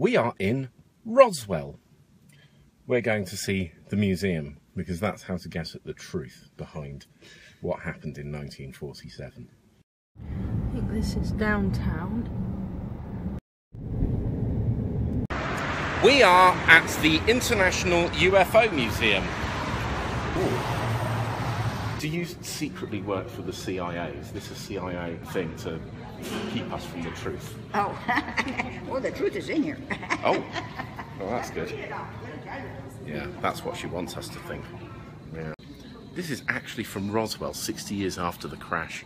We are in Roswell. We're going to see the museum because that's how to get at the truth behind what happened in 1947. I think this is downtown. We are at the International UFO Museum. Ooh. Do you secretly work for the CIA? Is this a CIA thing to keep us from the truth? Oh, well, the truth is in here. Oh, well, that's good. Yeah, that's what she wants us to think. Yeah. This is actually from Roswell, 60 years after the crash.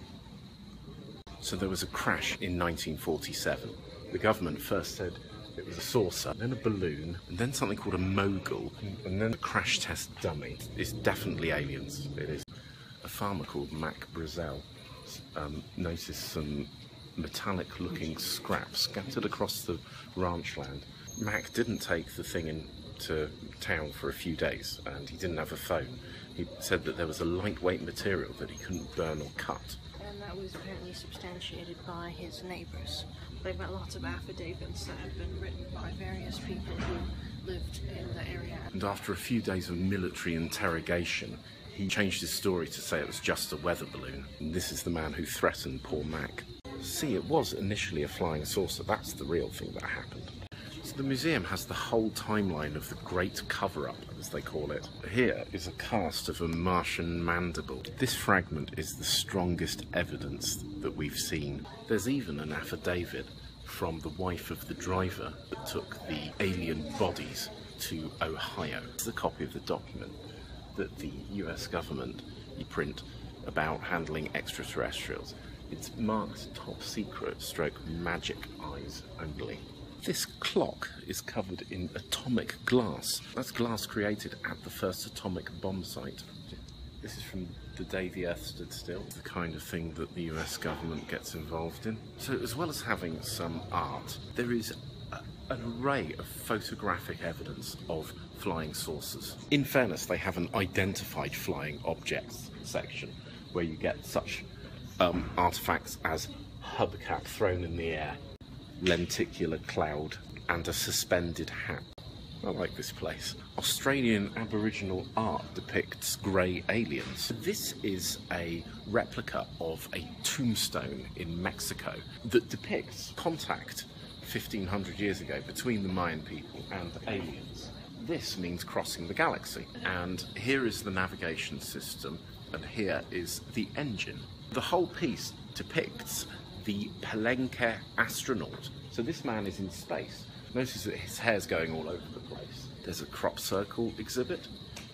So there was a crash in 1947. The government first said it was a saucer, then a balloon, and then something called a mogul, and then a crash test dummy. It's definitely aliens. It is. A farmer called Mac Brazel noticed some metallic-looking scraps scattered across the ranch land. Mac didn't take the thing into town for a few days, and he didn't have a phone. He said that there was a lightweight material that he couldn't burn or cut. And that was apparently substantiated by his neighbours. They've got lots of affidavits that have been written by various people who lived in the area. And after a few days of military interrogation, he changed his story to say it was just a weather balloon. And this is the man who threatened poor Mac. See, it was initially a flying saucer. That's the real thing that happened. So the museum has the whole timeline of the Great Cover-Up, as they call it. Here is a cast of a Martian mandible. This fragment is the strongest evidence that we've seen. There's even an affidavit from the wife of the driver that took the alien bodies to Ohio. It's a copy of the document that the US government print about handling extraterrestrials. It's marked top secret stroke magic eyes only. This clock is covered in atomic glass. That's glass created at the first atomic bomb site. This is from the day the Earth stood still, the kind of thing that the US government gets involved in. So as well as having some art, there is an array of photographic evidence of flying saucers. In fairness, they have an identified flying objects section where you get such artifacts as hubcap thrown in the air, lenticular cloud, and a suspended hat. I like this place. Australian Aboriginal art depicts grey aliens. This is a replica of a tombstone in Mexico that depicts contact 1500 years ago between the Mayan people and aliens. This means crossing the galaxy. And here is the navigation system, and here is the engine. The whole piece depicts the Palenque astronaut. So this man is in space. Notice that his hair's going all over the place. There's a crop circle exhibit.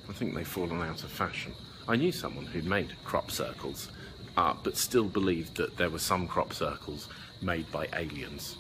I think they've fallen out of fashion. I knew someone who made crop circles, but still believed that there were some crop circles made by aliens.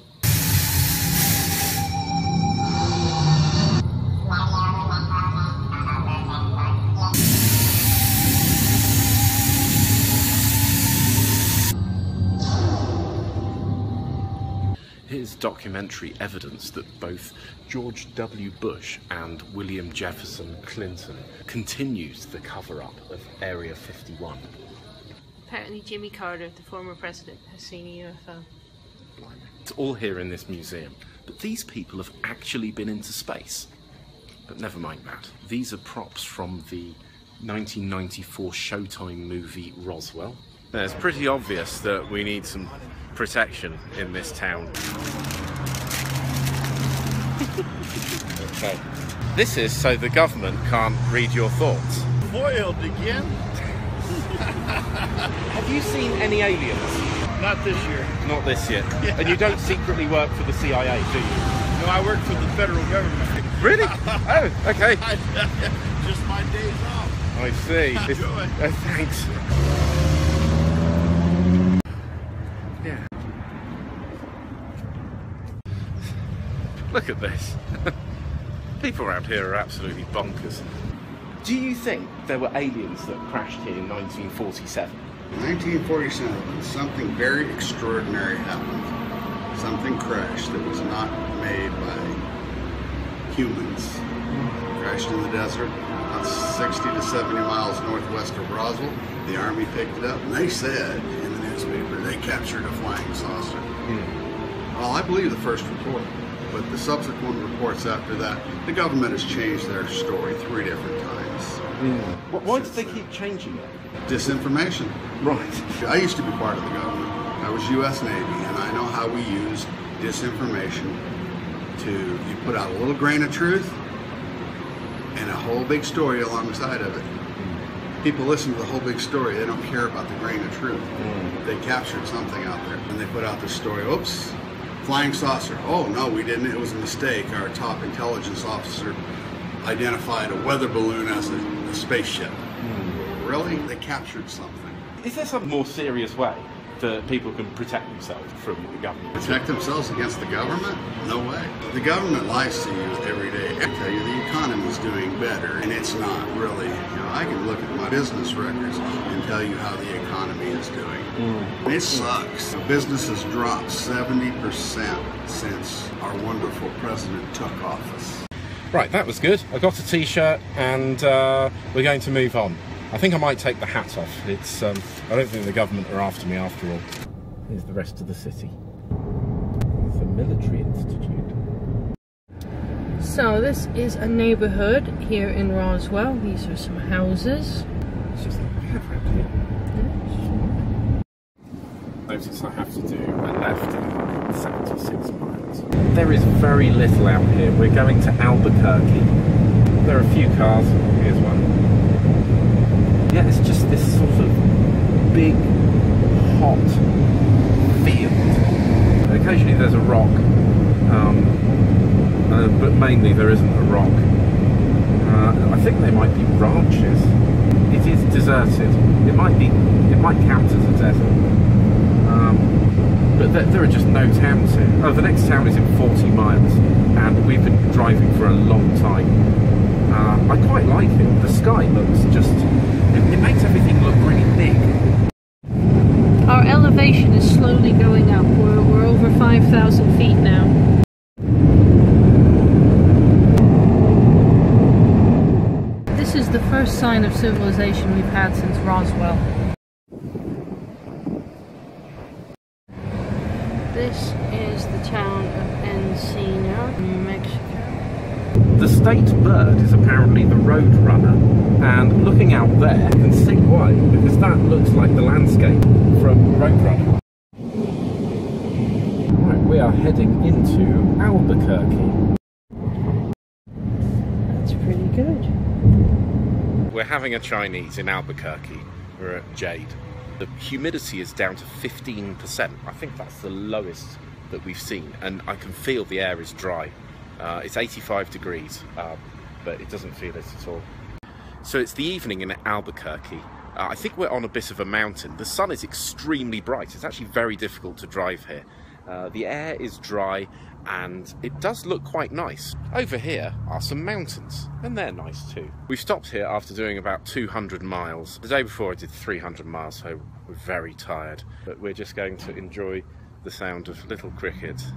Here's documentary evidence that both George W. Bush and William Jefferson Clinton continues the cover-up of Area 51. Apparently Jimmy Carter, the former president, has seen a UFO. It's all here in this museum, but these people have actually been into space. But never mind that. These are props from the 1994 Showtime movie Roswell. It's pretty obvious that we need some protection in this town. Okay. This is so the government can't read your thoughts. Foiled again? Have you seen any aliens? Not this year. Not this year. Yeah. And you don't secretly work for the CIA, do you? No, I work for the federal government. Really? Oh, okay. Just my days off. I see. Enjoy. Thanks. Yeah. Look at this. People around here are absolutely bonkers. Do you think there were aliens that crashed here in 1947? 1947, something very extraordinary happened. Something crashed that was not made by humans. Crashed in the desert, about 60 to 70 miles northwest of Roswell. The Army picked it up, and they said in the newspaper they captured a flying saucer. Well, I believe the first report. But the subsequent reports after that, the government has changed their story 3 different times. Why did they keep changing it? Disinformation. Right. I used to be part of the government. I was U.S. Navy, and I know how we use disinformation you put out a little grain of truth and a whole big story alongside of it. People listen to the whole big story. They don't care about the grain of truth. They captured something out there, and they put out this story. Oops, flying saucer. Oh, no, we didn't. It was a mistake. Our top intelligence officer identified a weather balloon as a spaceship. Really? They captured something. Is there some more serious way that people can protect themselves from the government? Protect themselves against the government? No way. The government lies to you every day. I tell you the economy is doing better, and it's not really. I can look at my business records and tell you how the economy is doing. It sucks. Business has dropped 70% since our wonderful president took office. Right, that was good. I got a t-shirt and we're going to move on. I think I might take the hat off. It's I don't think the government are after me after all. Here's the rest of the city. It's a military institute. So this is a neighborhood here in Roswell. These are some houses. It's just like we have around here. Notice I have to do a left in 176 miles. There is very little out here. We're going to Albuquerque. There are a few cars. Here's one. Yeah, it's just this sort of big, hot field. Occasionally there's a rock, but mainly there isn't a rock. I think they might be ranches. It is deserted. It might count as a desert. But there are just no towns here. Oh, the next town is in 40 miles, and we've been driving for a long time. I quite like it. The sky looks just... It makes everything look really big. Our elevation is slowly going up. We're over 5,000 feet now. This is the first sign of civilization we've had since Roswell. This is the town of Encino, New Mexico. The state bird is apparently the roadrunner, and looking out there, you can see why, because that looks like the landscape from Roadrunner. Right, we are heading into Albuquerque. That's pretty good. We're having a Chinese in Albuquerque. We're at Jade. The humidity is down to 15%. I think that's the lowest that we've seen, and I can feel the air is dry. It's 85 degrees, but it doesn't feel it at all. So it's the evening in Albuquerque. I think we're on a bit of a mountain. The sun is extremely bright. It's actually very difficult to drive here. The air is dry and it does look quite nice. Over here are some mountains, and they're nice too. We stopped here after doing about 200 miles. The day before I did 300 miles, so we're very tired. But we're just going to enjoy the sound of little crickets.